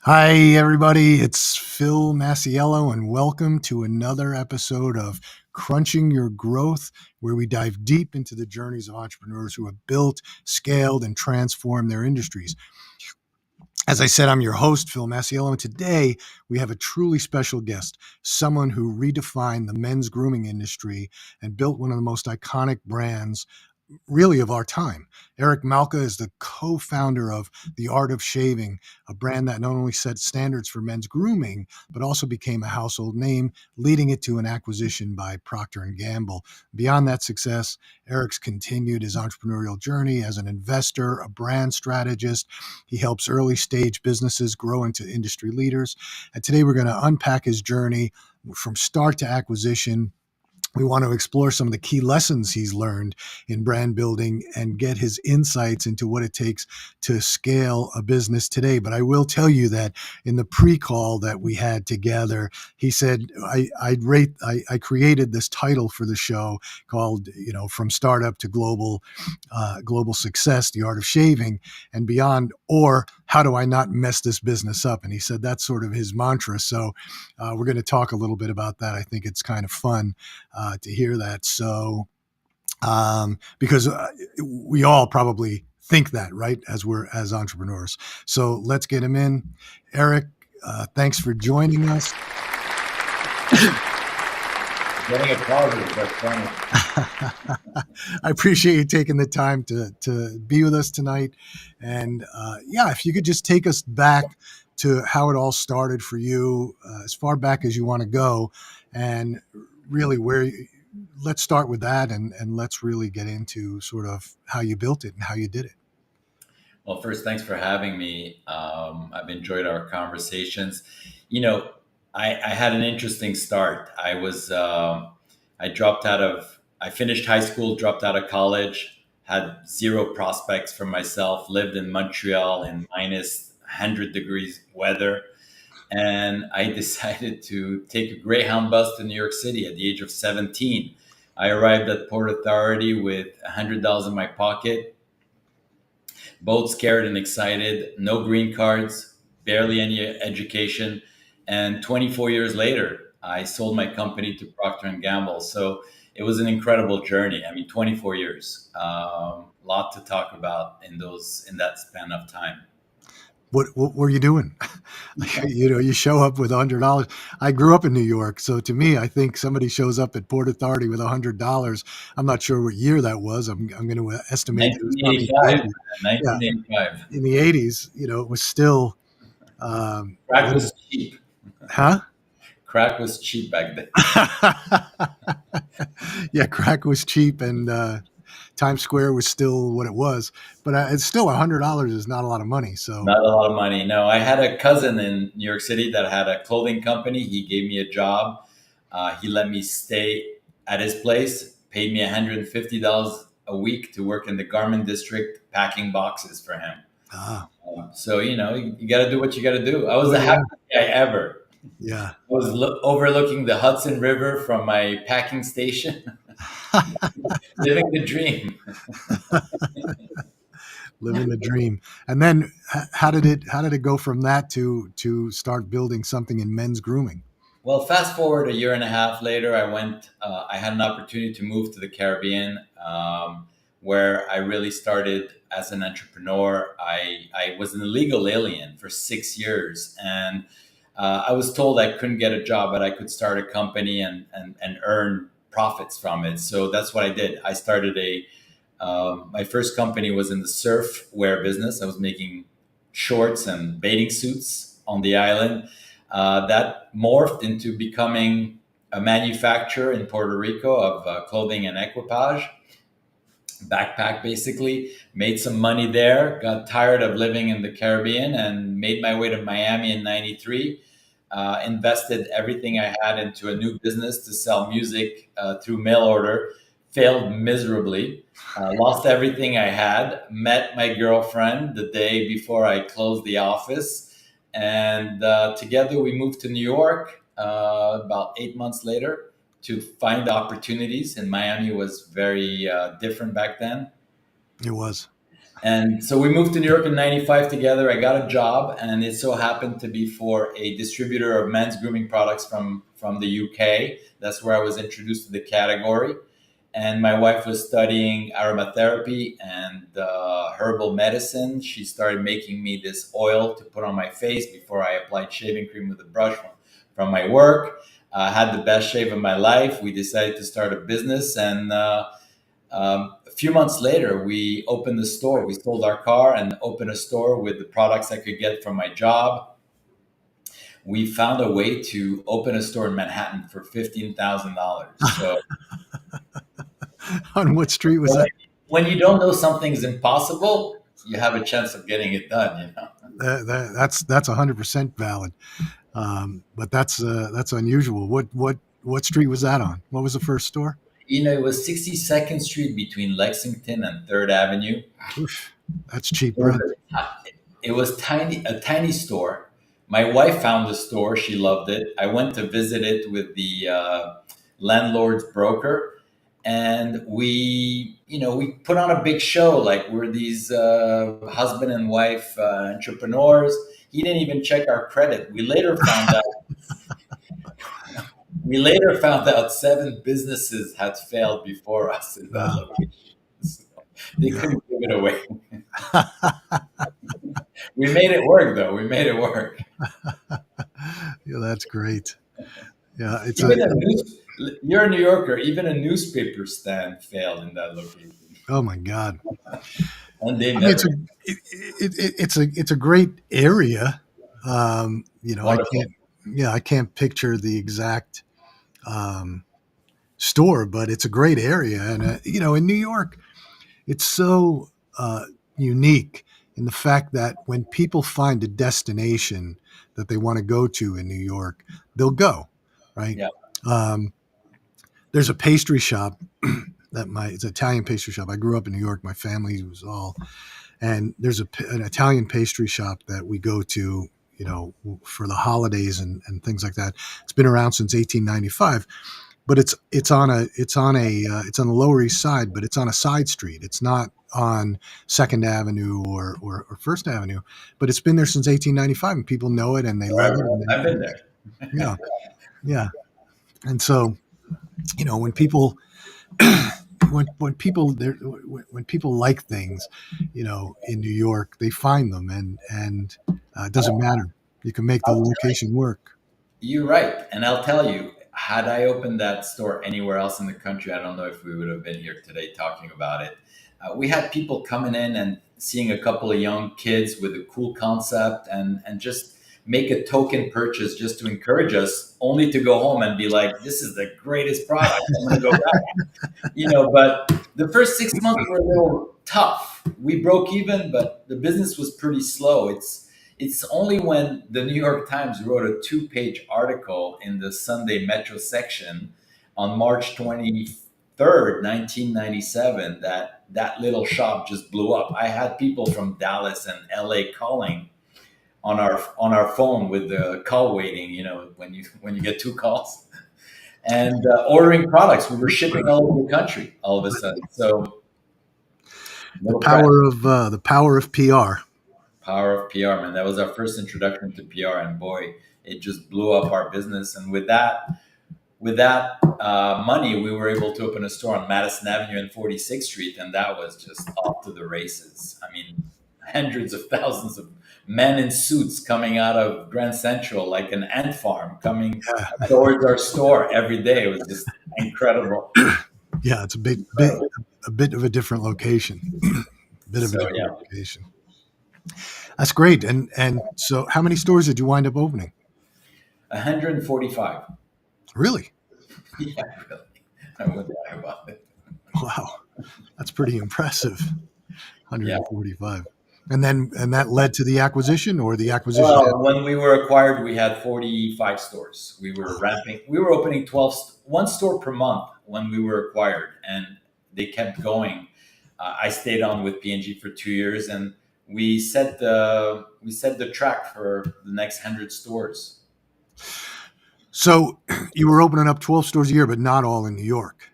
Hi, everybody. It's Phil Masiello, and welcome to another episode of Crunching Your Growth, where we dive deep into the journeys of entrepreneurs who have built, scaled, and transformed their industries. As I said, I'm your host, Phil Masiello, and today we have a truly special guest, someone who redefined the men's grooming industry and built one of the most iconic brands really of our time. Eric Malka is the co-founder of The Art of Shaving, a brand that not only set standards for men's grooming, but also became a household name, leading it to an acquisition by Procter Gamble. Beyond that success, Eric's continued his entrepreneurial journey as an investor, a brand strategist. He helps early stage businesses grow into industry leaders. And today we're going to unpack his journey from start to acquisition. We want to explore some of the key lessons he's learned in brand building and get his insights into what it takes to scale a business today. But I will tell you that in the pre-call that we had together, he said, I created this title for the show called, From Startup to Global Success, The Art of Shaving and Beyond, or How Do I Not Mess This Business Up? And he said that's sort of his mantra. So we're going to talk a little bit about that. I think it's kind of fun to hear that. So, because we all probably think that, right? As entrepreneurs. So let's get him in. Eric, thanks for joining us. Getting a positive, that's funny. I appreciate you taking the time to be with us tonight. And if you could just take us back to how it all started for you, as far back as you want to go, and really let's start with that, and let's really get into sort of how you built it and how you did it. Well, first, thanks for having me. I've enjoyed our conversations. I had an interesting start. I finished high school, dropped out of college, had zero prospects for myself, lived in Montreal in minus 100 degrees weather. And I decided to take a Greyhound bus to New York City at the age of 17. I arrived at Port Authority with $100 in my pocket, both scared and excited, no green cards, barely any education. And 24 years later, I sold my company to Procter and Gamble. So it was an incredible journey. I mean, 24 years. Lot to talk about in that span of time. What were you doing? You show up with $100. I grew up in New York, so to me, I think somebody shows up at Port Authority with $100. I'm not sure what year that was. I'm going to estimate that it was probably in the 1985. 80s. Yeah, 1985. in the 80s, it was still a Crack little, was cheap. huh? Crack was cheap back then. Yeah, crack was cheap, and Times Square was still what it was. But it's still $100 is not a lot of money. So Not a lot of money. No, I had a cousin in New York City that had a clothing company. He gave me a job. He let me stay at his place, paid me $150 a week to work in the garment district packing boxes for him. ah, So, you got to do what you got to do. I was oh the yeah, happiest guy ever. yeah. I was overlooking the Hudson River from my packing station, living the dream. Living the dream. And then how did it go from that to start building something in men's grooming? Well, fast forward a year and a half later, I had an opportunity to move to the Caribbean, where I really started as an entrepreneur. I was an illegal alien for 6 years, and I was told I couldn't get a job, but I could start a company and earn profits from it. So that's what I did. My first company was in the surf wear business. I was making shorts and bathing suits on the island. That morphed into becoming a manufacturer in Puerto Rico of clothing and equipage, backpack basically. Made some money there, got tired of living in the Caribbean, and made my way to Miami in '93. Invested everything I had into a new business to sell music through mail order. Failed miserably. Lost everything I had. Met my girlfriend the day before I closed the office, and together we moved to New York about 8 months later to find opportunities. And Miami was very different back then. It was. And so we moved to New York in 95 together. I got a job, and it so happened to be for a distributor of men's grooming products from the UK. That's where I was introduced to the category. And my wife was studying aromatherapy and herbal medicine. She started making me this oil to put on my face before I applied shaving cream with a brush from my work. I had the best shave of my life. We decided to start a business, and a few months later, we opened the store. We sold our car and opened a store with the products I could get from my job. We found a way to open a store in Manhattan for $15,000. So On what street was when that? you don't know something's impossible, you have a chance of getting it done. You know. That's 100% valid. But that's unusual. What street was that on? What was the first store? It was 62nd Street between Lexington and Third Avenue. Oof, that's cheap It was rent. a tiny store. My wife found the store; she loved it. I went to visit it with the landlord's broker, and we put on a big show. Like we're these husband and wife entrepreneurs. He didn't even check our credit. We later found out 7 businesses had failed before us in that Wow. location. So they Yeah. couldn't give it away. We made it work, though. We made it work. Yeah, that's great. Yeah, it's a Even you're a New Yorker. Even a newspaper stand failed in that location, oh my God. and they I mean, never it's a great area. I wonderful. can't picture the exact um, store, but it's a great area. And in New York, it's so unique in the fact that when people find a destination that they want to go to in New York, they'll go, right? Yeah, Um, there's a pastry shop it's an Italian pastry shop. I grew up in New York. My family was all, and there's an Italian pastry shop that we go to, for the holidays and things like that. It's been around since 1895, but it's on the Lower East Side, but it's on a side street. It's not on Second Avenue or First Avenue, but it's been there since 1895, and people know it and they love it. forever. I've been there. Yeah, yeah. And so, when people when people like things, in New York, they find them, and it doesn't matter. You can make the location work. You're right. And I'll tell you, had I opened that store anywhere else in the country, I don't know if we would have been here today talking about it. We had people coming in and seeing a couple of young kids with a cool concept and just make a token purchase just to encourage us, only to go home and be like, this is the greatest product. I'm going to go back. But the first 6 months were a little tough. We broke even, but the business was pretty slow. It's only when the New York Times wrote a 2-page article in the Sunday Metro section on March 23rd, 1997, that little shop just blew up. I had people from Dallas and LA calling on our phone with the call waiting, when you get 2 calls and ordering products. We were shipping all over the country all of a sudden. So The no pressure. power of PR. Power of PR, man. That was our first introduction to PR, and boy, it just blew up our business. And with that money, we were able to open a store on Madison Avenue and 46th Street, and that was just off to the races. I mean, hundreds of thousands of men in suits coming out of Grand Central like an ant farm coming Yeah, towards our store every day. It was just incredible. yeah. It's a bit of a different location. Bit of a So different yeah, location. That's great. And so, how many stores did you wind up opening? 145. Really? Yeah, really. I wouldn't lie about it. Wow, that's pretty impressive. Yeah. 145. And that led to the acquisition, or the acquisition. Well, when we were acquired, we had 45 stores. We were ramping. We were opening one store per month when we were acquired, and they kept going. I stayed on with P&G for 2 years, and we set the track for the next 100 stores. So you were opening up 12 stores a year, but not all in New York.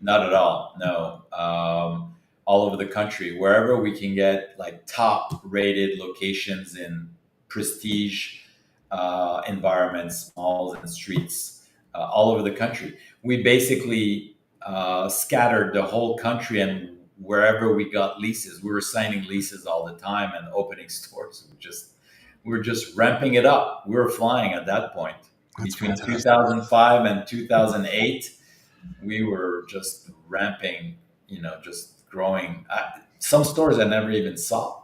Not at all. No. all over the country, wherever we can get like top rated locations in prestige environments, malls, and streets all over the country. We basically scattered the whole country, and wherever we got leases, we were signing leases all the time and opening stores. We were just ramping it up. We were flying at that point. That's Between fantastic. 2005 and 2008, we were just ramping, just growing. Some stores I never even saw.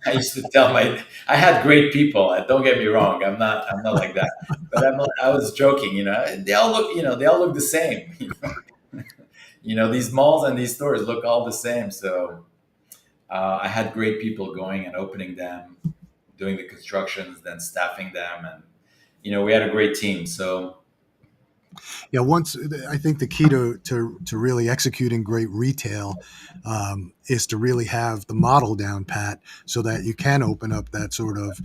I used to tell I had great people. Don't get me wrong. I'm not like that. But I was joking. They all look the same. These malls and these stores look all the same. So I had great people going and opening them, doing the constructions, then staffing them, and we had a great team. So Yeah, once I think the key to really executing great retail is to really have the model down pat, so that you can open up that sort of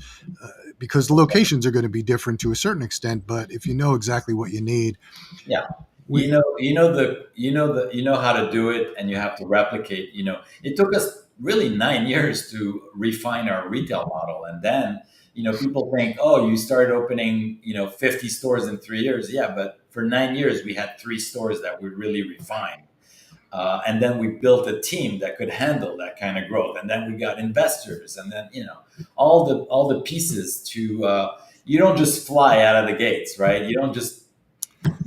because the locations are going to be different to a certain extent, but if you know exactly what you need, yeah, we you know how to do it, and you have to replicate. It took us really 9 years to refine our retail model, and then people think, oh, you started opening 50 stores in 3 years. Yeah, but for 9 years we had 3 stores that we really refined. And then we built a team that could handle that kind of growth, and then we got investors, and then all the pieces to you don't just fly out of the gates, right? You don't just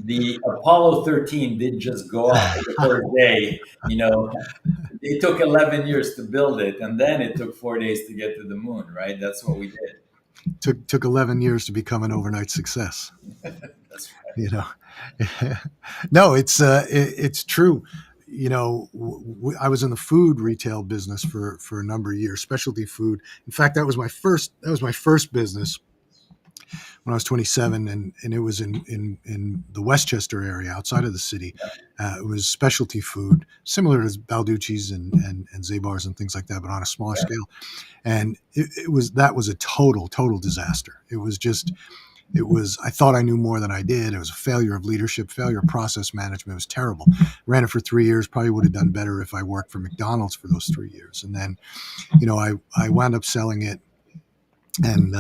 the Apollo 13 didn't just go up the first day. It took 11 years to build it, and then it took 4 days to get to the moon, right? That's what we did. took 11 years to become an overnight success. That's right. No, it's true. I was in the food retail business for a number of years, specialty food. In fact, that was my first business when I was 27, and it was in the Westchester area outside of the city. It was specialty food, similar to Balducci's and Zabar's and things like that, but on a smaller scale. And that was a total disaster. I thought I knew more than I did. It was a failure of leadership, failure of process management. It was terrible. Ran it for 3 years. Probably would have done better if I worked for McDonald's for those 3 years. And then, I wound up selling it, and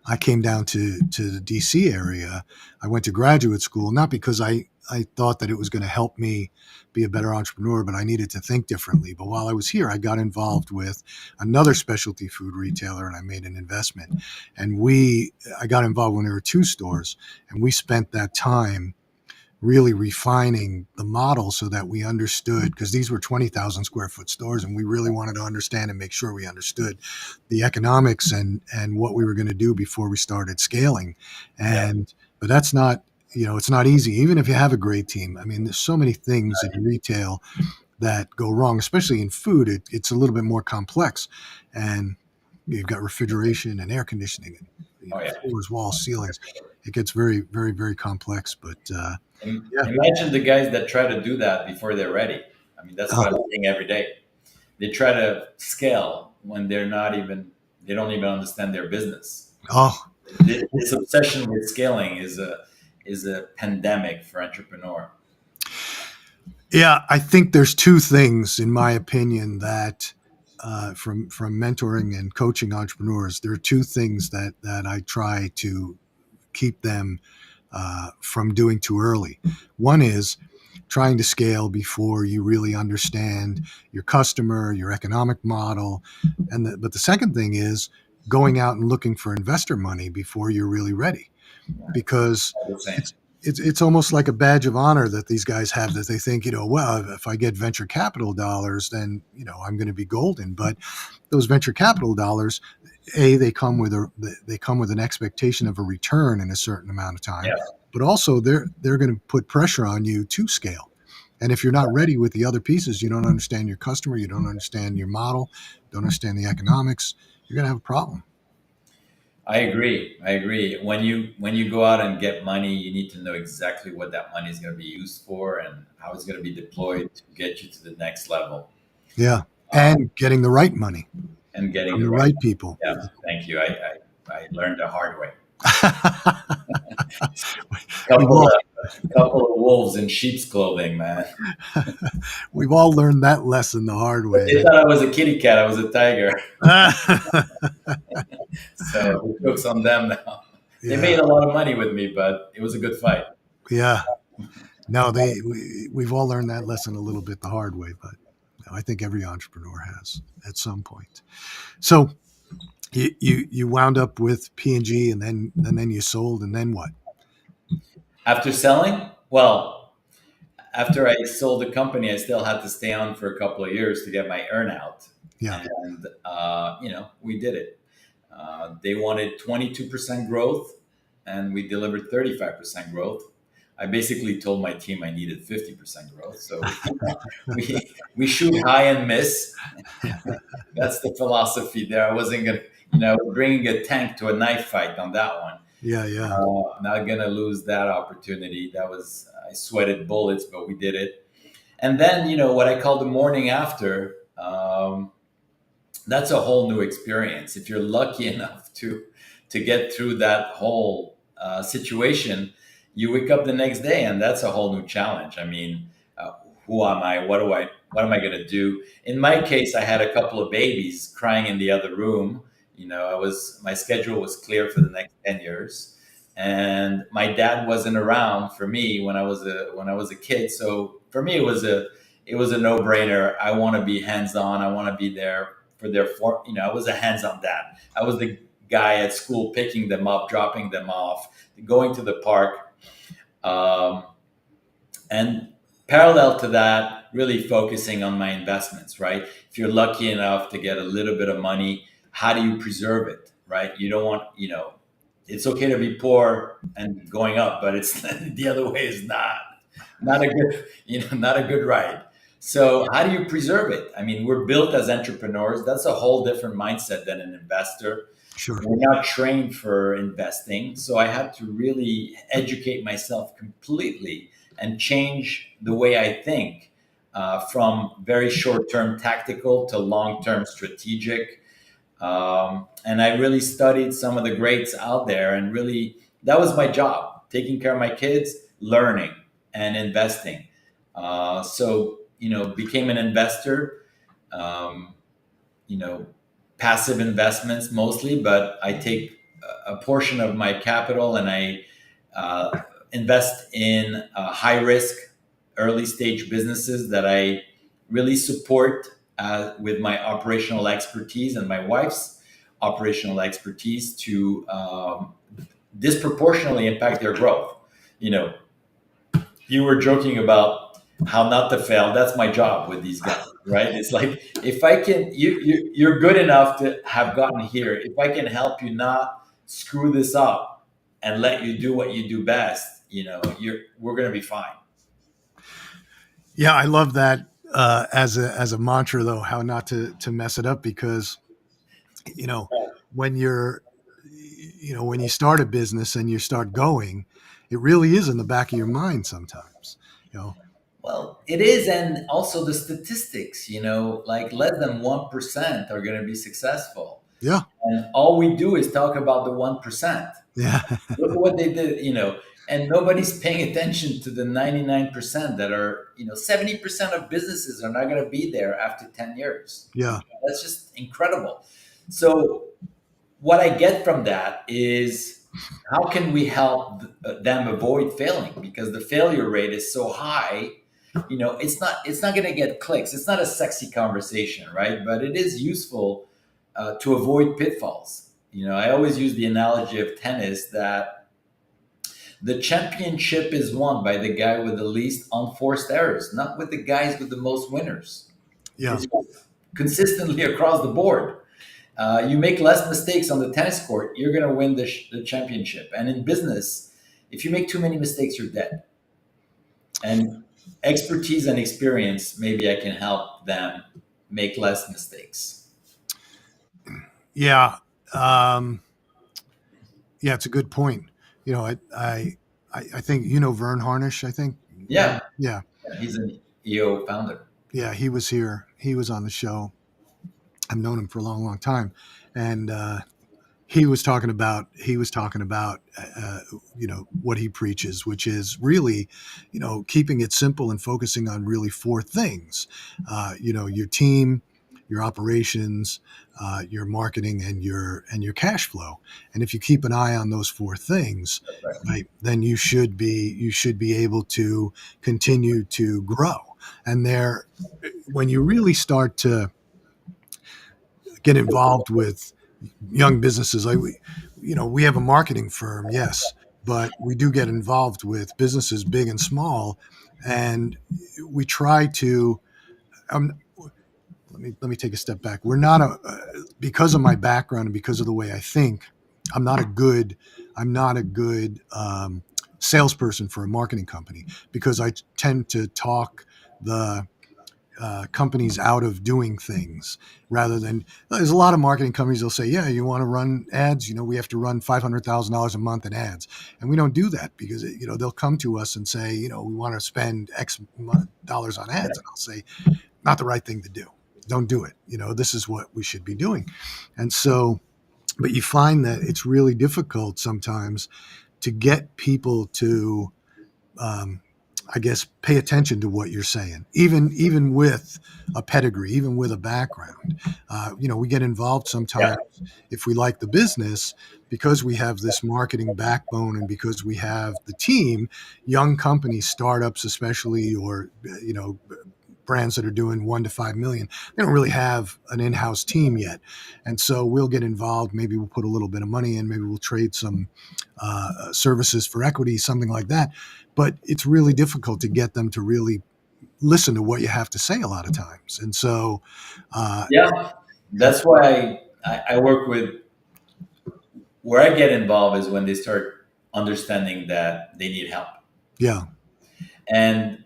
I came down to the DC area. I went to graduate school, not because I thought that it was going to help me be a better entrepreneur, but I needed to think differently. But while I was here, I got involved with another specialty food retailer, and I made an investment. And I got involved when there were 2 stores, and we spent that time really refining the model so that we understood, because these were 20,000 square foot stores, and we really wanted to understand and make sure we understood the economics and what we were going to do before we started scaling. But that's not, it's not easy, even if you have a great team. I mean, there's so many things in retail that go wrong, especially in food. It's a little bit more complex, and you've got refrigeration and air conditioning and floors, walls, ceilings. It gets very, very, very complex. But imagine the guys that try to do that before they're ready. I mean, that's what I'm seeing every day. They try to scale when they don't even understand their business. This obsession with scaling is a pandemic for entrepreneur. Yeah, I think there's 2 things, in my opinion, that from mentoring and coaching entrepreneurs, there are 2 things that I try to keep them from doing too early. One is trying to scale before you really understand your customer, your economic model, but the second thing is going out and looking for investor money before you're really ready, because it's almost like a badge of honor that these guys have, that they think, well, if I get venture capital dollars, then I'm going to be golden. But those venture capital dollars, they come with an expectation of a return in a certain amount of time, but also they're going to put pressure on you to scale. And if you're not ready with the other pieces, you don't understand your customer, you don't understand your model, don't understand the economics, you're going to have a problem. I agree. When you go out and get money, you need to know exactly what that money is going to be used for and how it's going to be deployed to get you to the next level. Yeah, and getting the right money. And getting from the right people. Yeah, thank you. I learned the hard way. couple of wolves in sheep's clothing, man. We've all learned that lesson the hard way. They thought I was a kitty cat. I was a tiger. So the joke's on them now. They Yeah, made a lot of money with me, but it was a good fight. yeah. No, we've all learned that lesson a little bit the hard way, but I think every entrepreneur has at some point. So you wound up with P&G, and then you sold, and then what? After selling, well, after I sold the company, I still had to stay on for a couple of years to get my earnout, Yeah, and we did it. They wanted 22% growth, and we delivered 35% growth. I basically told my team I needed 50% growth, so we shoot high and miss. That's the philosophy there. I wasn't gonna, bringing a tank to a knife fight on that one. yeah, yeah. Not gonna lose that opportunity. That was I sweated bullets, but we did it. And then what I call the morning after. That's a whole new experience. If you're lucky enough to get through that whole situation, you wake up the next day, and that's a whole new challenge. I mean, who am I? What am I going to do? In my case, I had a couple of babies crying in the other room. My schedule was clear for the next 10 years, and my dad wasn't around for me when I was a kid. So for me, it was a no brainer. I want to be hands on. I want to be there for their I was a hands on dad. I was the guy at school picking them up, dropping them off, going to the park. Um, and parallel to that, really focusing on my investments, right? If you're lucky enough to get a little bit of money, how do you preserve it, right? You don't want, it's okay to be poor and going up, but it's the other way is not a good, not a good ride. So how do you preserve it? I mean, we're built as entrepreneurs. That's a whole different mindset than an investor. Sure. We're not trained for investing. So I had to really educate myself completely and change the way I think from very short term tactical to long term strategic. And I really studied some of the greats out there, and really, that was my job, taking care of my kids, learning and investing. So, became an investor, um, you know, passive investments mostly, but I take a portion of my capital and I invest in high risk, early stage businesses that I really support with my operational expertise and my wife's operational expertise to disproportionately impact their growth. You know, you were joking about how not to fail. That's my job with these guys, right? It's like if I can, you're good enough to have gotten here. If I can help you not screw this up and let you do what you do best, we're gonna be fine. Yeah, I love that as a mantra, though, how not to mess it up, because you know when when you start a business and you start going, it really is in the back of your mind sometimes. You know, Well, it is, and also the statistics. Like less than 1% are going to be successful, yeah, and all we do is talk about the 1%. yeah, Look at what they did, and nobody's paying attention to the 99% that are, 70% of businesses are not going to be there after 10 years. yeah, That's just incredible. So, what I get from that is how can we help them avoid failing? Because the failure rate is so high. It's not going to get clicks. It's not a sexy conversation, right? But it is useful to avoid pitfalls. I always use the analogy of tennis that the championship is won by the guy with the least unforced errors, not with the guys with the most winners. yeah, It's consistently across the board. You make less mistakes on the tennis court, you're going to win the championship. And in business, if you make too many mistakes, you're dead. And expertise and experience, maybe I can help them make less mistakes. yeah. Yeah, it's a good point. I think Vern Harnish. I think, Yeah, yeah, he's an EO founder. yeah. He was here. He was on the show. I've known him for a long, long time, and he was talking about what he preaches, which is really keeping it simple and focusing on really four things: your team, your operations, your marketing, and your cash flow. And if you keep an eye on those four things, Right. right, then you should be able to continue to grow. And there, when you really start to get involved with young businesses, like we have a marketing firm, yes, but we do get involved with businesses big and small, and we try to. Um, let me take a step back. We're not because of my background and because of the way I think. I'm not a good salesperson for a marketing company, because I tend to talk the companies out of doing things, rather than there's a lot of marketing companies. They'll say, yeah, you want to run ads, we have to run $500,000 a month in ads. And we don't do that, because they'll come to us and say, we want to spend dollars on ads. And I'll say, not the right thing to do. Don't do it. This is what we should be doing. And so, but you find that it's really difficult sometimes to get people to um, I guess, pay attention to what you're saying, even with a pedigree, even with a background. We get involved Yeah. sometimes if we like the business, because we have this marketing backbone and because we have the team. Young companies, startups especially, or brands that are doing 1 to 5 million, they don't really have an in-house team yet. And so we'll get involved. Maybe we'll put a little bit of money in, maybe we'll trade some services for equity, something like that. But it's really difficult to get them to really listen to what you have to say a lot of times. And so, uh, Yeah. That's why I work with, where I get involved is when they start understanding that they need help. yeah, And,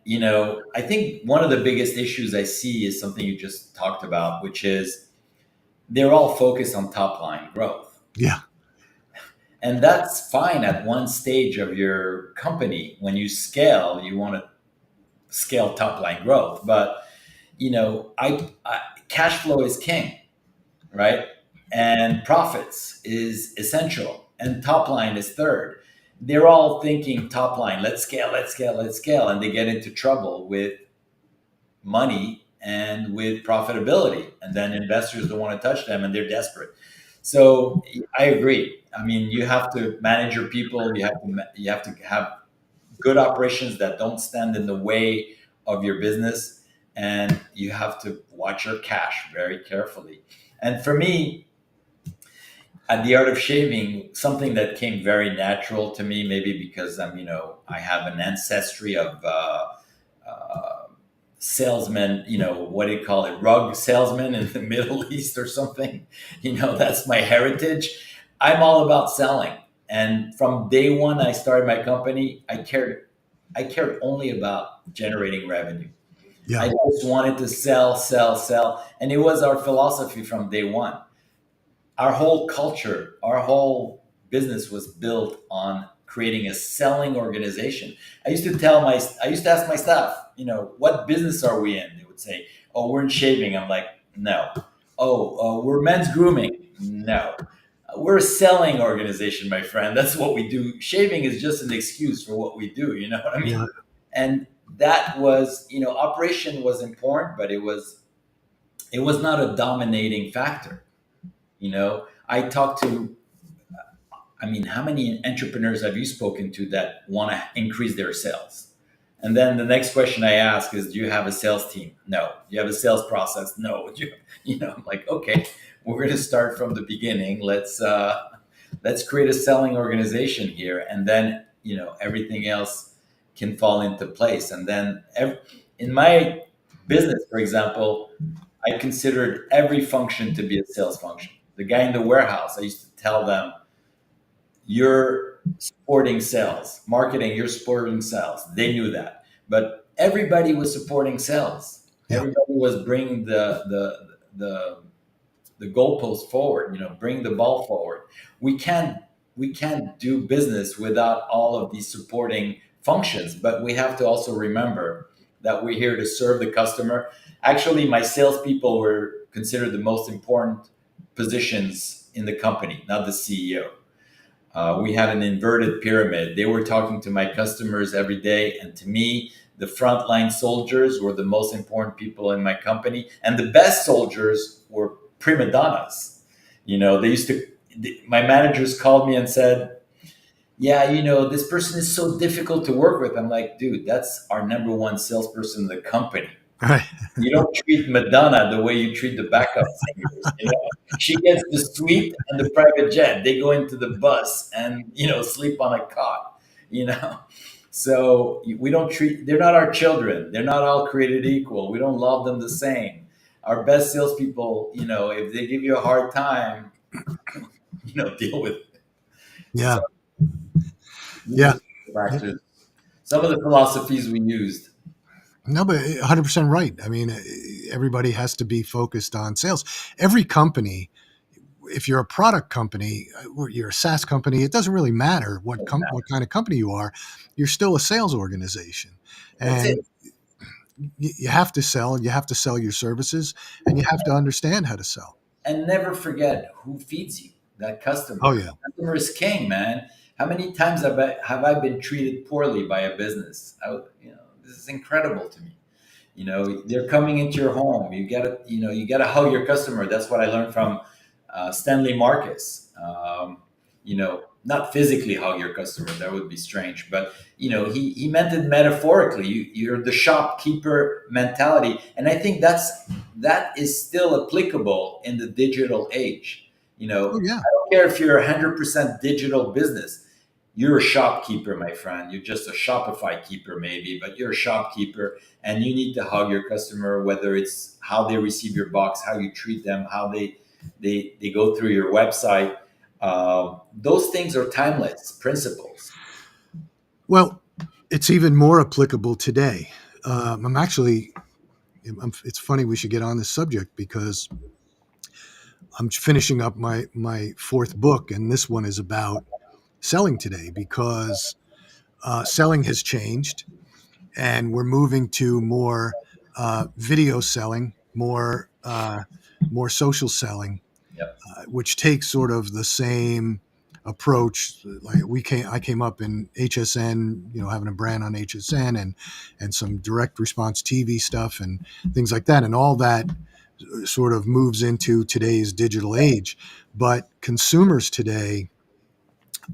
I think one of the biggest issues I see is something you just talked about, which is they're all focused on top line growth. yeah, And that's fine at one stage of your company. When you scale, you want to scale top line growth. But, cash flow is king, right? And profits is essential. And top line is third. They're all thinking top line, let's scale, let's scale, let's scale. And they get into trouble with money and with profitability. And then investors don't want to touch them and they're desperate. So I agree. I mean, you have to manage your people. You have to have good operations that don't stand in the way of your business, and you have to watch your cash very carefully. And for me, at the art of shaving, something that came very natural to me, maybe because I have an ancestry of uh, salesmen, what do you call it, rug salesmen in the Middle East or something. That's my heritage. I'm all about selling. And from day one I started my company, I cared only about generating revenue. I yeah, just wanted to sell, sell, sell. And it was our philosophy from day one. Our whole culture, our whole business was built on creating a selling organization. I used to ask my staff, what business are we in? They would say, oh, we're in shaving. I'm like, no. Oh, we're men's grooming. No. We're a selling organization, my friend. That's what we do. Shaving is just an excuse for what we do. You know what I yeah, mean? And that was, operation was important, but it was not a dominating factor. I talked to, I mean, how many entrepreneurs have you spoken to that want to increase their sales? And then the next question I ask is, do you have a sales team? No. Do you have a sales process? No. I'm like, okay, we're going to start from the beginning. Let's create a selling organization here, and then everything else can fall into place. And then in my business, for example, I considered every function to be a sales function. The guy in the warehouse, I used to tell them, you're supporting sales. Marketing, you're supporting sales. They knew that. But everybody was supporting sales. yeah, Everybody was bringing the goalpost forward, bring the ball forward. We can't do business without all of these supporting functions, but we have to also remember that we're here to serve the customer. Actually, my salespeople were considered the most important positions in the company, not the CEO. We had an inverted pyramid. They were talking to my customers every day. And to me, the frontline soldiers were the most important people in my company. And the best soldiers were prima donnas. They used to, my managers called me and said, yeah, this person is so difficult to work with. I'm like, dude, that's our number one salesperson in the company. Right. You don't treat Madonna the way you treat the backup singers. She gets the suite and the private jet. They go into the bus and sleep on a cot. You know, so we don't treat. They're not our children. They're not all created equal. We don't love them the same. Our best salespeople, if they give you a hard time, deal with it. So Yeah. these are Yeah. the factors. Some of the philosophies we used. No, but 100% right. I mean, everybody has to be focused on sales. Every company, if you're a product company or you're a SaaS company, it doesn't really matter what kind of company you are. You're still a sales organization, That's it. and you have to sell. You have to sell your services, and you have to understand how to sell. And never forget who feeds you, that Oh customer. yeah. Customer is king, man. How many times have I been treated poorly by a business? This is incredible to me. They're coming into your home. You gotta hug your customer. That's what I learned from Stanley Marcus. Not physically hug your customer. That would be strange. But he meant it metaphorically. You're the shopkeeper mentality, and I think that is still applicable in the digital age. Oh yeah. I don't care if you're 100% digital business. You're a shopkeeper, my friend. You're just a Shopify keeper, maybe, but you're a shopkeeper, and you need to hug your customer, whether it's how they receive your box, how you treat them, how they go through your website. Those things are timeless principles. Well, it's even more applicable today. I'm actually. It's funny we should get on this subject because I'm finishing up my fourth book, and this one is about selling today because selling has changed, and we're moving to more video selling, more social selling, Yep. which takes sort of the same approach. Like I came up in HSN, having a brand on HSN and some direct response TV stuff and things like that, and all that sort of moves into today's digital age. But consumers today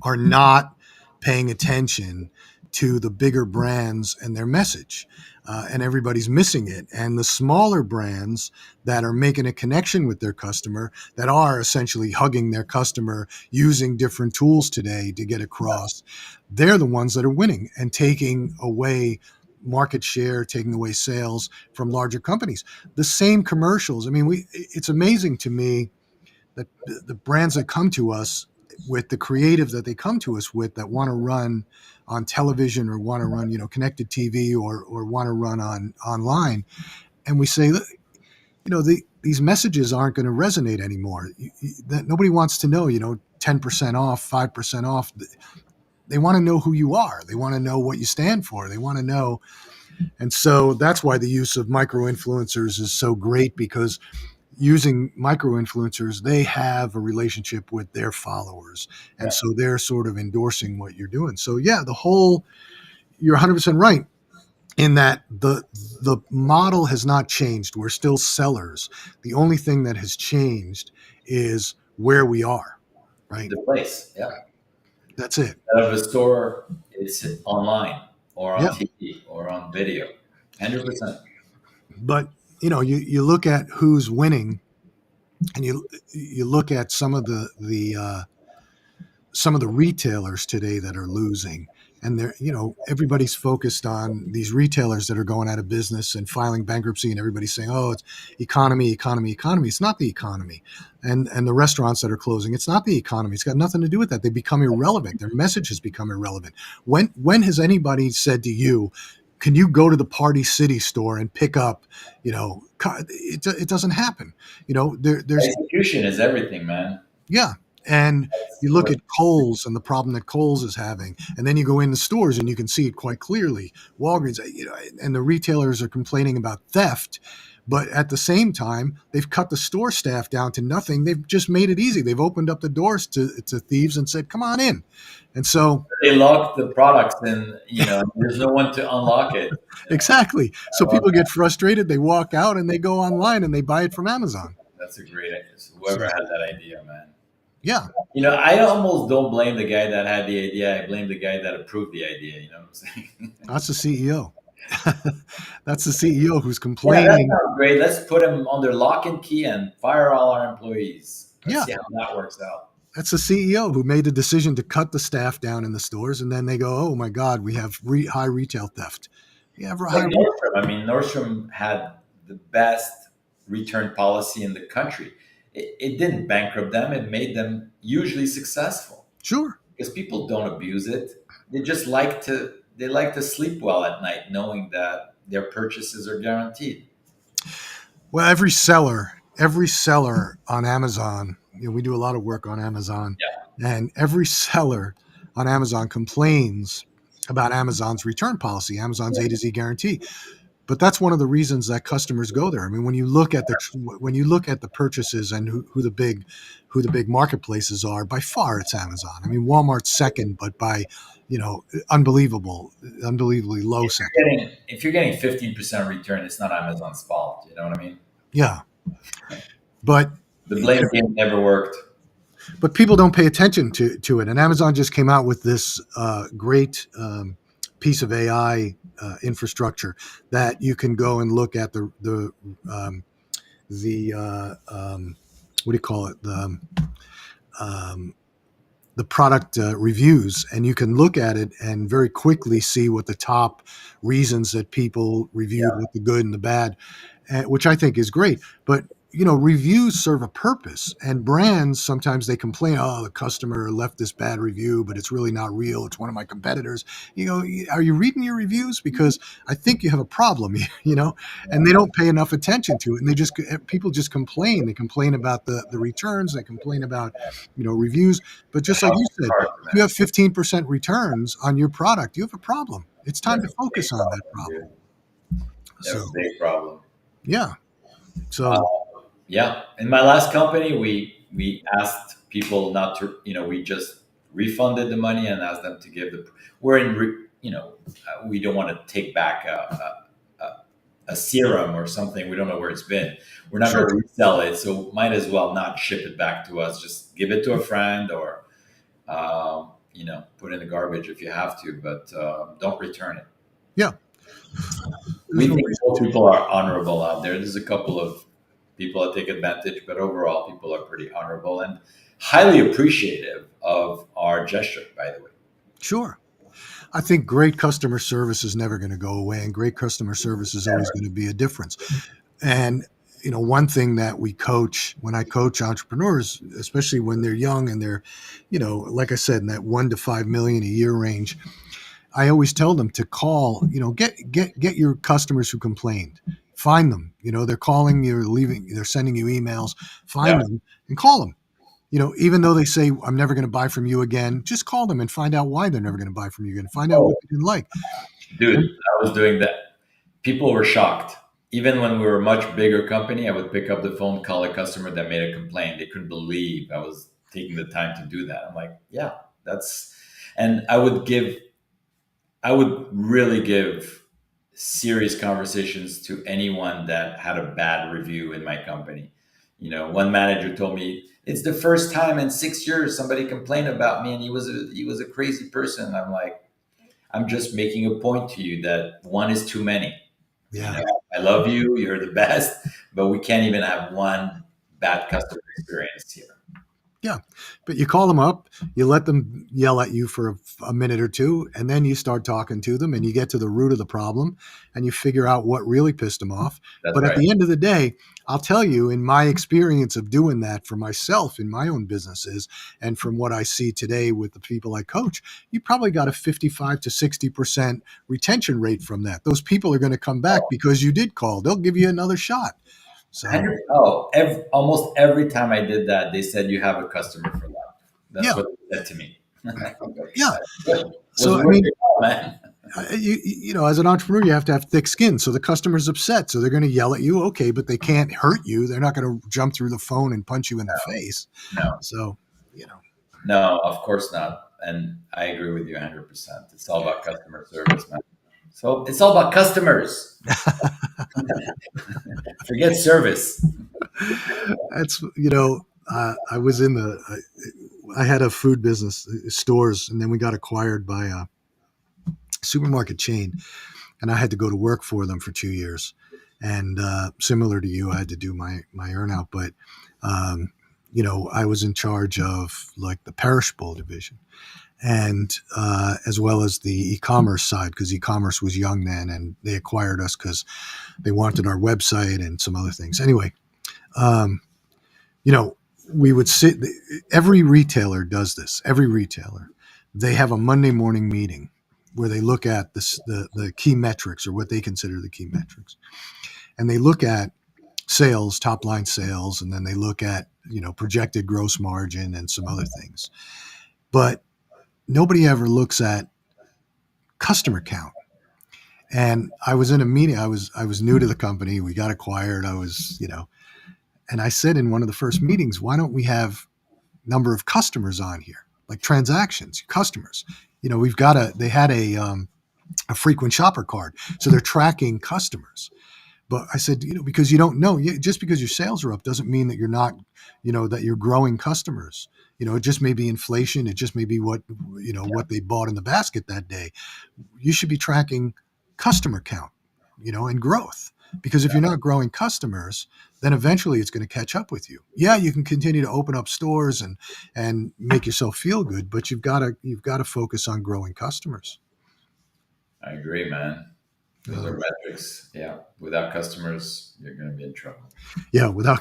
are not paying attention to the bigger brands and their message. And everybody's missing it. And the smaller brands that are making a connection with their customer, that are essentially hugging their customer using different tools today to get across, they're the ones that are winning and taking away market share, taking away sales from larger companies. The same commercials. I mean, it's amazing to me that the brands that come to us with the creative that they come to us with that want to run on television or want to run connected TV or want to run on online, and we say these messages aren't going to resonate anymore. That nobody wants to know 10% off, 5% off. They want to know who you are. They want to know what you stand for. They want to know, and so that's why the use of micro influencers is so great because using micro influencers, they have a relationship with their followers. And Yeah. so they're sort of endorsing what you're doing. So yeah, you're 100% right in that the model has not changed. We're still sellers. The only thing that has changed is where we are, right? The place. Yeah. That's it. Out of a store, it's online or on Yeah. TV or on video. 100%. But you look at who's winning and you look at some of the retailers today that are losing, and they're everybody's focused on these retailers that are going out of business and filing bankruptcy, and everybody's saying, oh, it's economy, economy, economy. It's not the economy. And the restaurants that are closing, it's not the economy. It's got nothing to do with that. They become irrelevant. Their message has become irrelevant. When has anybody said to you, can you go to the Party City store and pick up, it doesn't happen. There's Execution is everything, man. yeah. And you look Or at Kohl's and the problem that Kohl's is having, and then you go in the stores and you can see it quite clearly. Walgreens, and the retailers are complaining about theft, but at the same time, they've cut the store staff down to nothing. They've just made it easy. They've opened up the doors to thieves and said, "Come on in." And so, they lock the products and, there's no one to unlock it. exactly. So I love people that. get frustrated. They walk out and they go online and they buy it from Amazon. That's a great idea. So So, whoever had that idea, man. yeah, I almost don't blame the guy that had the idea. I blame the guy that approved the idea. You know what I'm saying? that's the CEO. That's the CEO who's Yeah, that complaining. sounds great. Let's put him under lock and key and fire all our employees. Let's Yeah, see how that works out. that's the CEO who made the decision to cut the staff down in the stores, and then they go, "Oh my God, we have high retail theft." You have Like high. Nordstrom. I mean, Nordstrom had the best return policy in the country. It didn't bankrupt them. It made them hugely successful Sure. because people don't abuse it. They like to sleep well at night, knowing that their purchases are guaranteed. Well, every seller on Amazon, we do a lot of work on Amazon, Yeah, and every seller on Amazon complains about Amazon's return policy, Amazon's A to Z guarantee. But that's one of the reasons that customers go there. I mean, when you look at the purchases and who the big marketplaces are, by far it's Amazon. I mean, Walmart's second, but by unbelievably low second. if you're getting 15% return, it's not Amazon's fault. You know what I mean? Yeah, but The blame game never worked. people don't pay attention to it. And Amazon just came out with this great piece of AI infrastructure that you can go and look at the what do you call it, um, the product reviews, and you can look at it and very quickly see what the top reasons that people reviewed, Yeah. what the good and the bad, which I think is great. But reviews serve a purpose, and brands sometimes they complain, "Oh, the customer left this bad review, but it's really not real. It's one of my competitors." Are you reading your reviews? Because I think you have a problem. And they don't pay enough attention to it, and people just complain. They complain about the returns. They complain about reviews. But just like you said, Hard, if you man. have 15% returns on your product, you have a problem. It's time That's to a big focus on that problem, problem. dude. That's a So big problem. yeah. Uh, So yeah. In my last company, we asked people not to. We just refunded the money and asked them to give the. We're in. We don't want to take back a serum or something. We don't know where it's been. We're not sure. going to resell it, so might as well not ship it back to us. Just give it to a friend or put it in the garbage if you have to, but don't return it. Yeah. There's We no think reason most to. people are honorable out there. There's a couple of people that take advantage, but overall, people are pretty honorable and highly appreciative of our gesture, by the way. Sure. I think great customer service is never going to go away, and great customer service is always going to be a difference. And one thing that when I coach entrepreneurs, especially when they're young and they're, like I said, in that 1 to 5 million a year range, I always tell them to call. Get your customers who complained, find them. They're calling you, they're sending you emails. Find Yeah, them and call them. Even though they say, "I'm never going to buy from you again," just call them and find out why they're never going to buy from you again. Find out what oh, they didn't like. dude, And I was doing that. People were shocked. Even when we were a much bigger company, I would pick up the phone, call a customer that made a complaint. They couldn't believe I was taking the time to do that. I'm like, yeah, that's, and I would really give serious conversations to anyone that had a bad review in my company. One manager told me it's the first time in 6 years somebody complained about me, and he was a crazy person. I'm like, I'm just making a point to you that one is too many. You yeah, know, I love you, you're the best, but we can't even have one bad customer experience here. yeah. But you call them up, you let them yell at you for a minute or two, and then you start talking to them, and you get to the root of the problem, and you figure out what really pissed them off. That's But at right. the end of the day, I'll tell you, in my experience of doing that for myself in my own businesses, and from what I see today with the people I coach, you probably got a 55 to 60% retention rate from that. Those people are going to come back because you did call. They'll give you another shot. So 100, almost every time I did that, they said you have a customer for life. That's Yeah, what they said to me. yeah. Good. Was So I worth mean, it all, man. as an entrepreneur, you have to have thick skin. So the customer's upset, so they're going to yell at you. Okay, but they can't hurt you. They're not going to jump through the phone and punch you in the face. No, So you know, no, of course not. And I agree with you 100%. It's all about customer service, man. So it's all about customers. Forget service. that's I was in I had a food business, stores, and then we got acquired by a supermarket chain, and I had to go to work for them for 2 years. And similar to you, I had to do my earnout, but um, I was in charge of like the perishable division, and as well as the e-commerce side, because e-commerce was young then, and they acquired us because they wanted our website and some other things. Anyway, um, you know, we would sit. Every retailer does this. Every retailer, they have a Monday morning meeting where they look at the key metrics, or what they consider the key metrics, and they look at sales, top line sales, and then they look at projected gross margin and some other things. But nobody ever looks at customer count. And I was in a meeting. I was new to the company. We got acquired. And I said in one of the first meetings, why don't we have number of customers on here, like transactions, customers? They had a frequent shopper card, so they're tracking customers. But I said, because you don't know, just because your sales are up doesn't mean that you're not, that you're growing customers. It just may be inflation. It just may be what they bought in the basket that day. You should be tracking customer count, and growth. Because if you're not growing customers, then eventually it's going to catch up with you. Yeah, you can continue to open up stores and make yourself feel good, but you've got to focus on growing customers. I agree, man. Those Uh, are metrics. Yeah. Without customers, you're going to be in trouble. yeah, without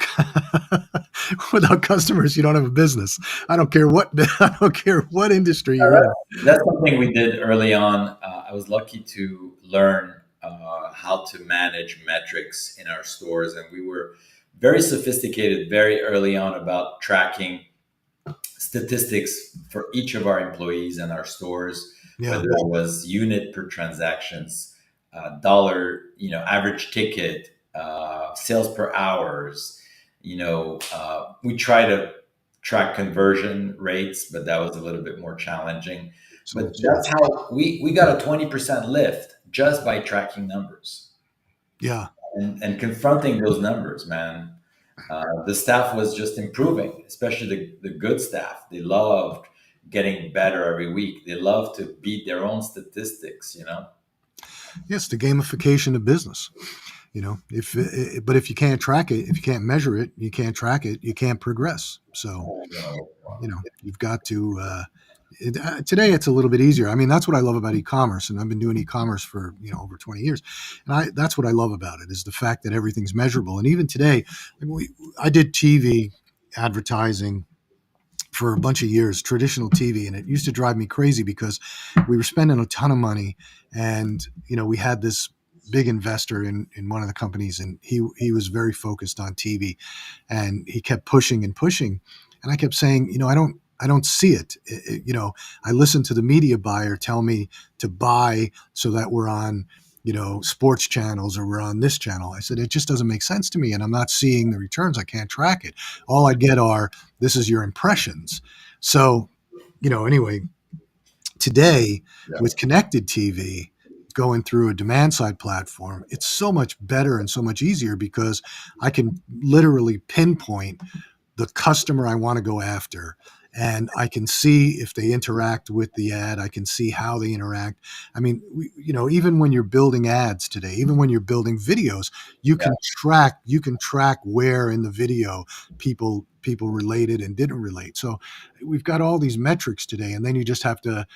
without customers, you don't have a business. I don't care what I don't care what industry you're in. That's something we did early on. I was lucky to learn how to manage metrics in our stores, and we were very sophisticated very early on about tracking statistics for each of our employees in our stores, Yeah, whether it was unit per transactions, dollar, average ticket, sales per hours. We try to track conversion rates, but that was a little bit more challenging. so But that's how we got a 20% lift just by tracking numbers yeah. and confronting those numbers, man. The staff was just improving, especially the good staff. They loved getting better every week. They love to beat their own statistics. Yes, the gamification of business. But if you can't track it, if you can't measure it, you can't track it, you can't progress. So you've got to. Today it's a little bit easier. I mean, that's what I love about e-commerce, and I've been doing e-commerce for over 20 years, and that's what I love about it, is the fact that everything's measurable. And even today, I did TV advertising for a bunch of years, traditional TV, and it used to drive me crazy because we were spending a ton of money, and we had this big investor in one of the companies, and he was very focused on TV, and he kept pushing and pushing, and I kept saying, I don't see it. I listen to the media buyer tell me to buy so that we're on sports channels, or we're on this channel. I said, it just doesn't make sense to me, and I'm not seeing the returns. I can't track it. All I get are, this is your impressions. So anyway, today, Yeah. with connected TV going through a demand side platform, it's so much better and so much easier, because I can literally pinpoint the customer I want to go after. And I can see if they interact with the ad. I can see how they interact. I mean, even when you're building ads today, even when you're building videos, you can track where in the video people related and didn't relate. So we've got all these metrics today, and then you just have to.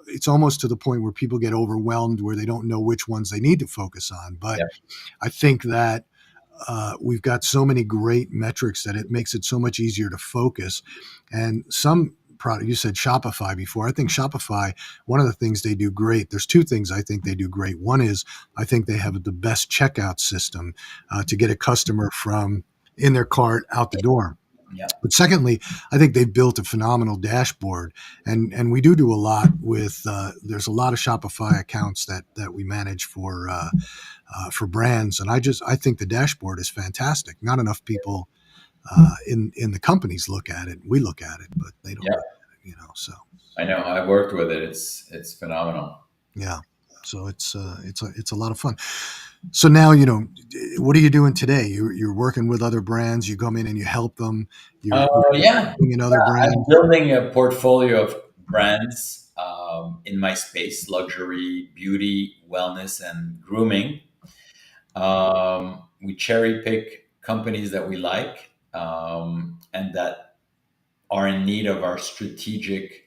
It's almost to the point where people get overwhelmed, where they don't know which ones they need to focus on. But Yeah. I think that we've got so many great metrics that it makes it so much easier to focus. And some product, you said Shopify before. I think Shopify, one of the things they do great, there's two things I think they do great. One is, I think they have the best checkout system to get a customer from in their cart out the door. Yeah. But secondly, I think they've built a phenomenal dashboard, and we do a lot with. There's a lot of Shopify accounts that we manage for brands, and I think the dashboard is fantastic. Not enough people in the companies look at it. We look at it, but they don't Yeah. look at it. So I know. I've worked with it. It's phenomenal. yeah, so it's a lot of fun. So now what are you doing today? You're working with other brands. You come in and you help them. You're Yeah. investing in other I'm brands. building a portfolio of brands in my space: luxury, beauty, wellness, and grooming. We cherry pick companies that we like and that are in need of our strategic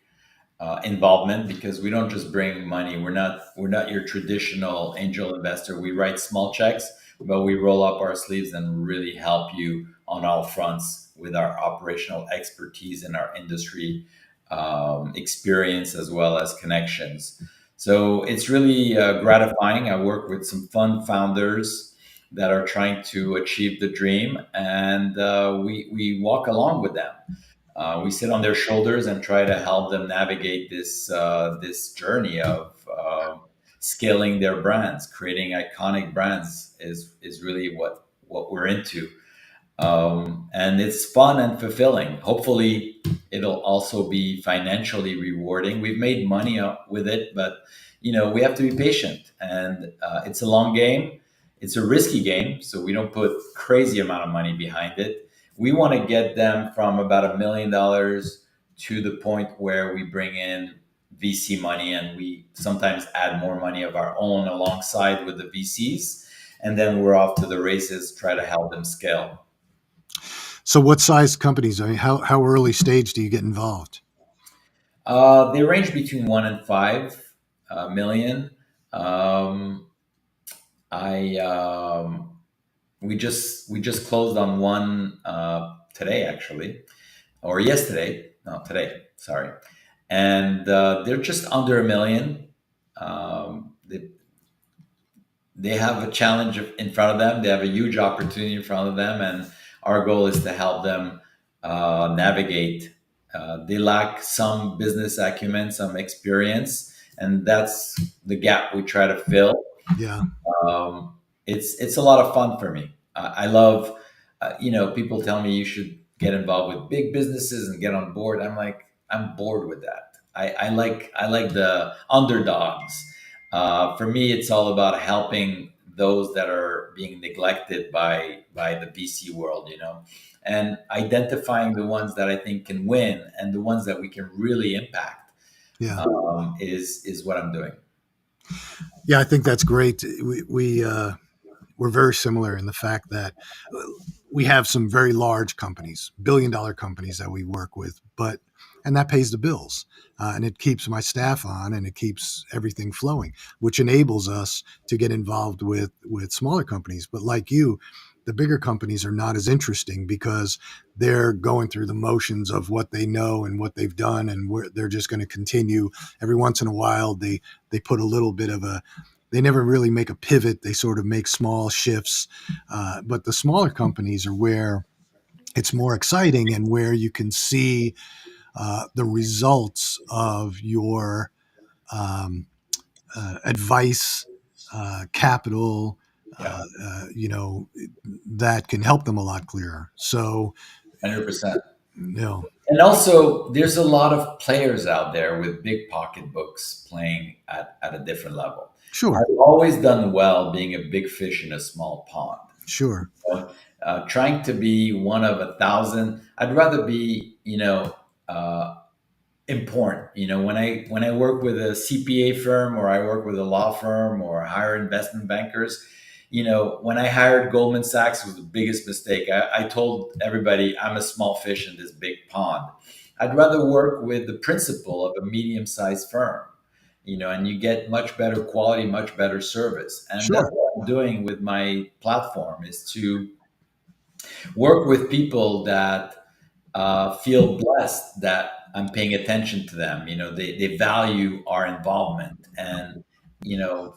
involvement, because we don't just bring money. We're not your traditional angel investor. We write small checks, but we roll up our sleeves and really help you on all fronts with our operational expertise and our industry experience as well as connections. So it's really gratifying. I work with some fun founders that are trying to achieve the dream, and we walk along with them. We sit on their shoulders and try to help them navigate this journey of scaling their brands. Creating iconic brands is really what we're into, and it's fun and fulfilling. Hopefully, it'll also be financially rewarding. We've made money with it, but we have to be patient, and it's a long game. It's a risky game, so we don't put crazy amount of money behind it. We want to get them from about $1 million to the point where we bring in VC money, and we sometimes add more money of our own alongside with the VCs, and then we're off to the races, try to help them scale. So what size companies? I mean, how early stage do you get involved? They range between 1 and 5 million. Um, I we just closed on one today, actually, or yesterday. No, today. Sorry, and they're just under 1 million. They have a challenge in front of them. They have a huge opportunity in front of them, and our goal is to help them navigate. They lack some business acumen, some experience, and that's the gap we try to fill. Yeah, Um, it's a lot of fun for me. I love, people tell me you should get involved with big businesses and get on board. I'm like, I'm bored with that. I like the underdogs. For me, it's all about helping those that are being neglected by the VC world, and identifying the ones that I think can win and the ones that we can really impact. yeah, Is what I'm doing. yeah. I think that's great. We're very similar in the fact that we have some very large companies, billion-dollar companies that we work with, and that pays the bills. And it keeps my staff on, and it keeps everything flowing, which enables us to get involved with smaller companies. But like you, the bigger companies are not as interesting because they're going through the motions of what they know and what they've done, and they're just going to continue. Every once in a while, they put a little bit of a they never really make a pivot. They sort of make small shifts. But the smaller companies are where it's more exciting and where you can see the results of your um, advice, capital, Yeah, that can help them a lot clearer. So, 100%. you know, And also, there's a lot of players out there with big pocketbooks playing at a different level. sure, I've always done well being a big fish in a small pond. sure, So, trying to be one of 1,000, I'd rather be, important. When I work with a CPA firm, or I work with a law firm, or hire investment bankers. When I hired Goldman Sachs, it was the biggest mistake. I told everybody I'm a small fish in this big pond. I'd rather work with the principal of a medium-sized firm, and you get much better quality, much better service. And that's sure. what I'm doing with my platform, is to work with people that feel blessed that I'm paying attention to them. They value our involvement. And,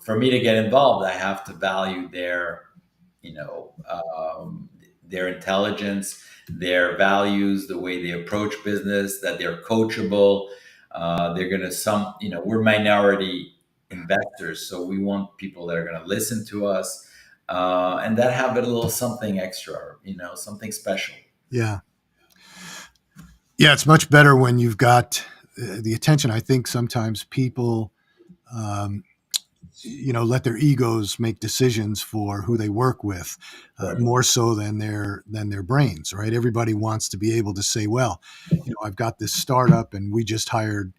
for me to get involved, I have to value you know, um, their intelligence, their values, the way they approach business, that they're coachable. They're going to we're minority investors, so we want people that are going to listen to us, and that have a little something extra, something special. Yeah. Yeah. It's much better when you've got the attention. I think sometimes people, um, let their egos make decisions for who they work with, Right. more so than their brains. Right? Everybody wants to be able to say, "Well, I've got this startup, and we just hired,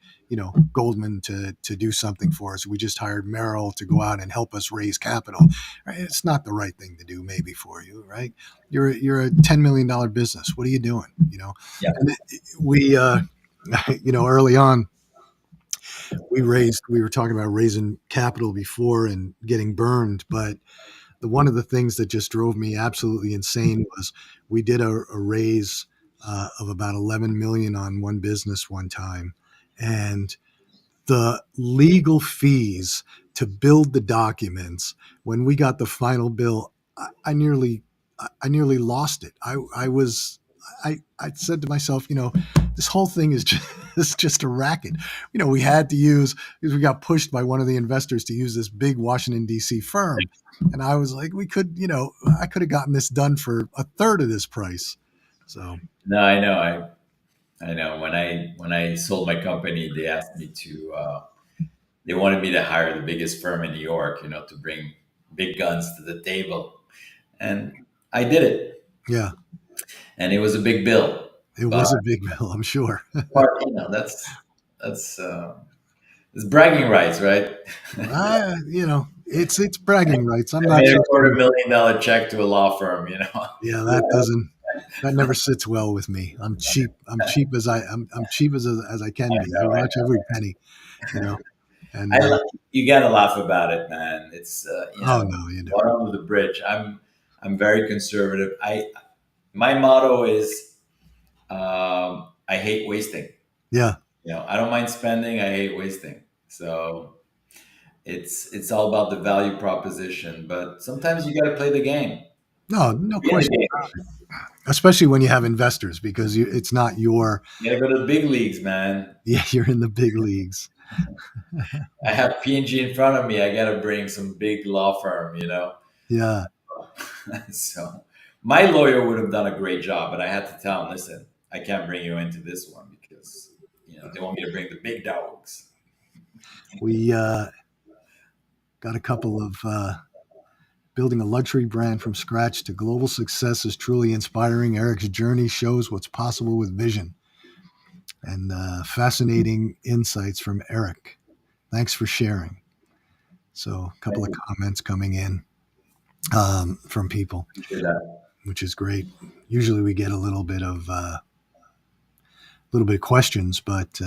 Goldman to do something for us. We just hired Merrill to go out and help us raise capital." Right? It's not the right thing to do, maybe for you. Right? You're a $10 million business. What are you doing? Yeah. And we, early on we were talking about raising capital before and getting burned, but one of the things that just drove me absolutely insane was we did a raise of about 11 million on one business one time, and the legal fees to build the documents, when we got the final bill, I nearly lost it. I said to myself, this whole thing is just, is just a racket. We had to use, because we got pushed by one of the investors to use this big Washington D.C. firm, and I was like, we could, I could have gotten this done for a third of this price. So No, I know. I know. When I sold my company, they asked me to. They wanted me to hire the biggest firm in New York, to bring big guns to the table, and I did it, yeah, and it was a big bill. it But was a big bill, I'm sure. that's it's bragging rights, right? It's bragging rights. I'm I not made a so quarter sure. million dollar check to a law firm. Yeah, that never sits well with me. I'm cheap. I'm cheap as I can I be. I know, I watch know. every penny, you know. And I you gotta laugh about it, man. It's oh no, you do. water under the bridge. I'm very conservative. My motto is I hate wasting. Yeah. I don't mind spending. I hate wasting. So it's all about the value proposition. But sometimes you got to play the game. No, no Be in the question. game. Especially when you have investors, because it's not your. You got to go to the big leagues, man. Yeah, you're in the big leagues. I have P&G in front of me. I got to bring some big law firm. Yeah. So my lawyer would have done a great job, but I had to tell him, listen, I can't bring you into this one because they want me to bring the big dogs. We got a couple of building a luxury brand from scratch to global success is truly inspiring. Eric's journey shows what's possible with vision, and fascinating insights from Eric. Thanks for sharing. So, a couple Thank of you. comments coming in from people, Appreciate that. which is great. Usually, we get a little bit of questions, but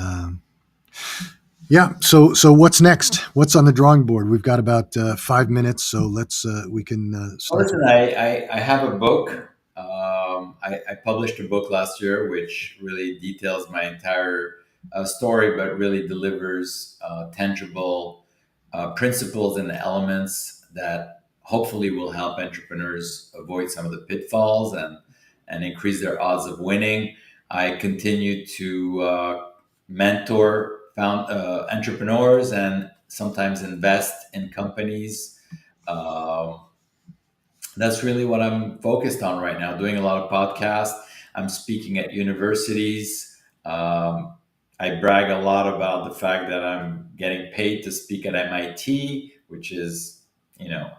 yeah. So what's next? What's on the drawing board? We've got about 5 minutes, so let's we can Well, start. listen, I have a book. I published a book last year, which really details my entire story, but really delivers tangible principles and elements that hopefully will help entrepreneurs avoid some of the pitfalls and increase their odds of winning. I continue to mentor entrepreneurs and sometimes invest in companies. Um, that's really what I'm focused on right now. Doing a lot of podcasts. I'm speaking at universities. I brag a lot about the fact that I'm getting paid to speak at MIT, which is, you know,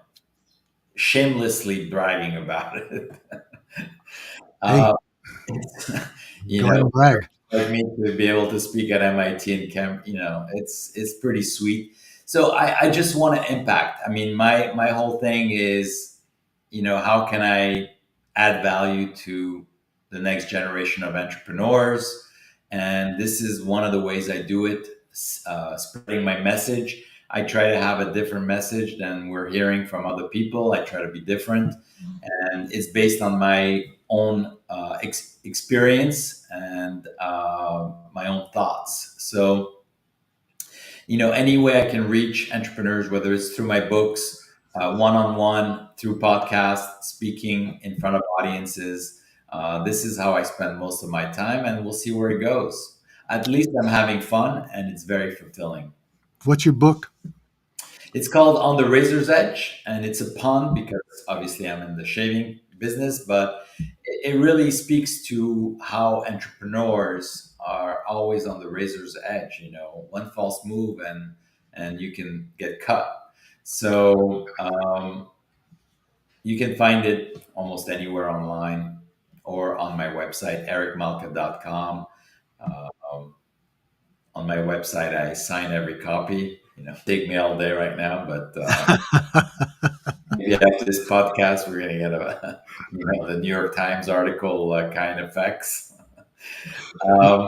shamelessly bragging about it. Hey, uh, go you ahead know, and brag. like me to be able to speak at MIT and it's pretty sweet. So I just want to impact. I mean, my whole thing is, how can I add value to the next generation of entrepreneurs? And this is one of the ways I do it, spreading my message. I try to have a different message than we're hearing from other people. I try to be different, and it's based on my own experience and my own thoughts. So, any way I can reach entrepreneurs, whether it's through my books, one on one, through podcasts, speaking in front of audiences, This is how I spend most of my time, and we'll see where it goes. At least I'm having fun, and it's very fulfilling. What's your book? It's called On the Razor's Edge, and it's a pun because obviously I'm in the shaving business, but it really speaks to how entrepreneurs are always on the razor's edge. One false move and you can get cut. So you can find it almost anywhere online or on my website, ericmalka.com. Um, on my website, I sign every copy. Take me all day right now, but maybe after this podcast, we're gonna get the New York Times article kind of effects. Um,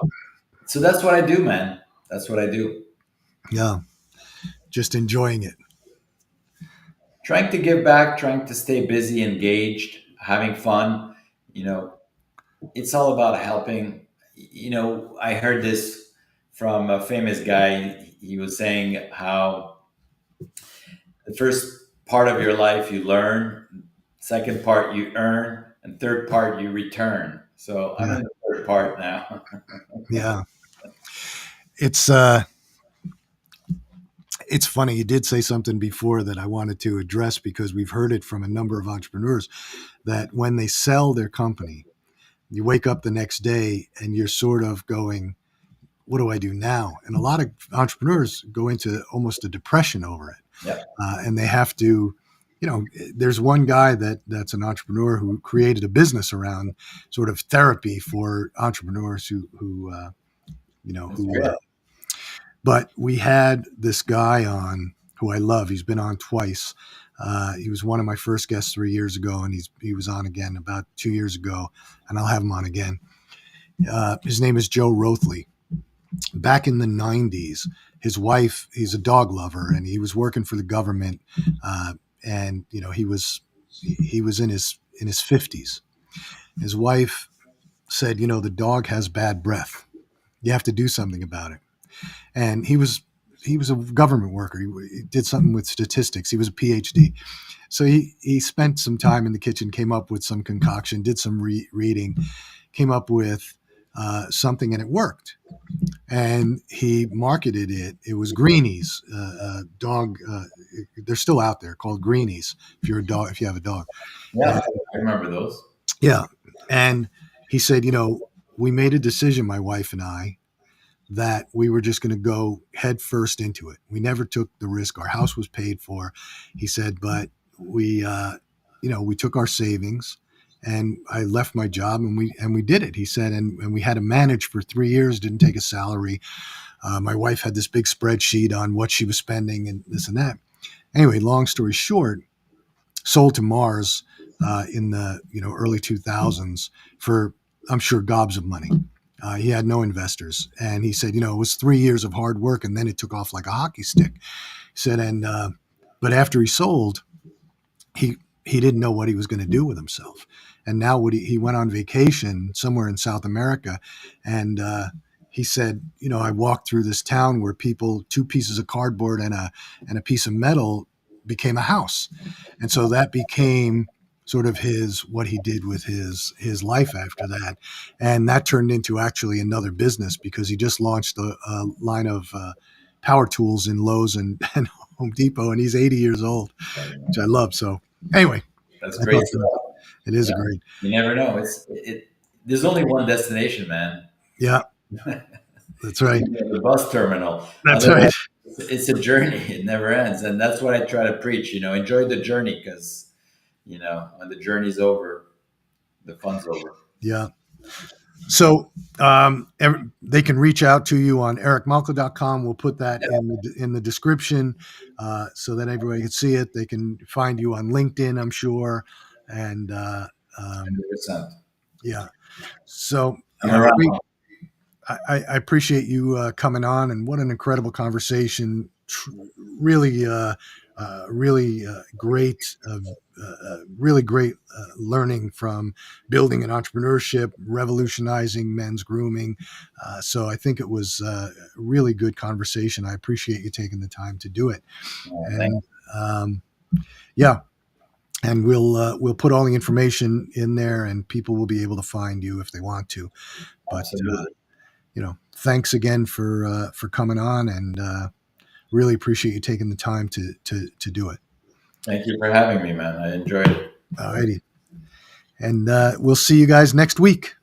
so that's what I do, man. That's what I do. Yeah, just enjoying it. Trying to give back, trying to stay busy, engaged, having fun. You know, it's all about helping. I heard this from a famous guy. He was saying how the first part of your life you learn, second part you earn, and third part you return. So I'm Yeah, in the third part now. yeah. It's it's funny. You did say something before that I wanted to address because we've heard it from a number of entrepreneurs that when they sell their company, you wake up the next day and you're sort of going, what do I do now? And a lot of entrepreneurs go into almost a depression over it. Yeah, And they have to, there's one guy that's an entrepreneur who created a business around sort of therapy for entrepreneurs that's who, great. but we had this guy on who I love. He's been on twice. He was one of my first guests 3 years ago, and he was on again about 2 years ago, and I'll have him on again. His name is Joe Rothley. Back in the 90s, his wife, he's a dog lover, and he was working for the government, and he was in his 50s. His wife said, the dog has bad breath. You have to do something about it. And he was a government worker. He did something with statistics. He was a PhD. So he spent some time in the kitchen, came up with some concoction, did some reading, came up with something, and it worked. And he marketed it. It was Greenies, dog. They're still out there, called Greenies. If you're a dog, if you have a dog, Yeah, and, I remember those. yeah. And he said, we made a decision, my wife and I, that we were just going to go head first into it. We never took the risk. Our house was paid for. He said, but we took our savings, and I left my job, and we did it. He said, and we had to manage for 3 years. Didn't take a salary. My wife had this big spreadsheet on what she was spending and this and that. Anyway, long story short, sold to Mars in the early 2000s for, I'm sure, gobs of money. He had no investors, and he said, it was 3 years of hard work, and then it took off like a hockey stick. He said, but after he sold, he he didn't know what he was going to do with himself. And now he went on vacation somewhere in South America, and he said, I walked through this town where people, two pieces of cardboard and a piece of metal became a house, and so that became sort of what he did with his life after that, and that turned into actually another business because he just launched a line of power tools in Lowe's and Home Depot, and he's 80 years old, which I love. So anyway, That's I great thought stuff. it is a Yeah, great, you never know. There's only one destination, man. yeah, that's right, The bus terminal. that's Otherwise, right, it's a journey. It never ends, and that's what I try to preach. Enjoy the journey because when the journey's over, the fun's over. yeah. So they can reach out to you on ericmalka.com. We'll put that Yeah, in the description so that everybody can see it. They can find you on LinkedIn, I'm sure, and um, 100%. yeah. So I'm around. I appreciate you coming on, and what an incredible conversation. Really, really great learning from building an entrepreneurship, revolutionizing men's grooming. So I think it was a really good conversation. I appreciate you taking the time to do it. Thank And yeah, and we'll put all the information in there, and people will be able to find you if they want to. But Absolutely. thanks again for coming on, and really appreciate you taking the time to do it. Thank you for having me, man. I enjoyed it. All righty, and we'll see you guys next week.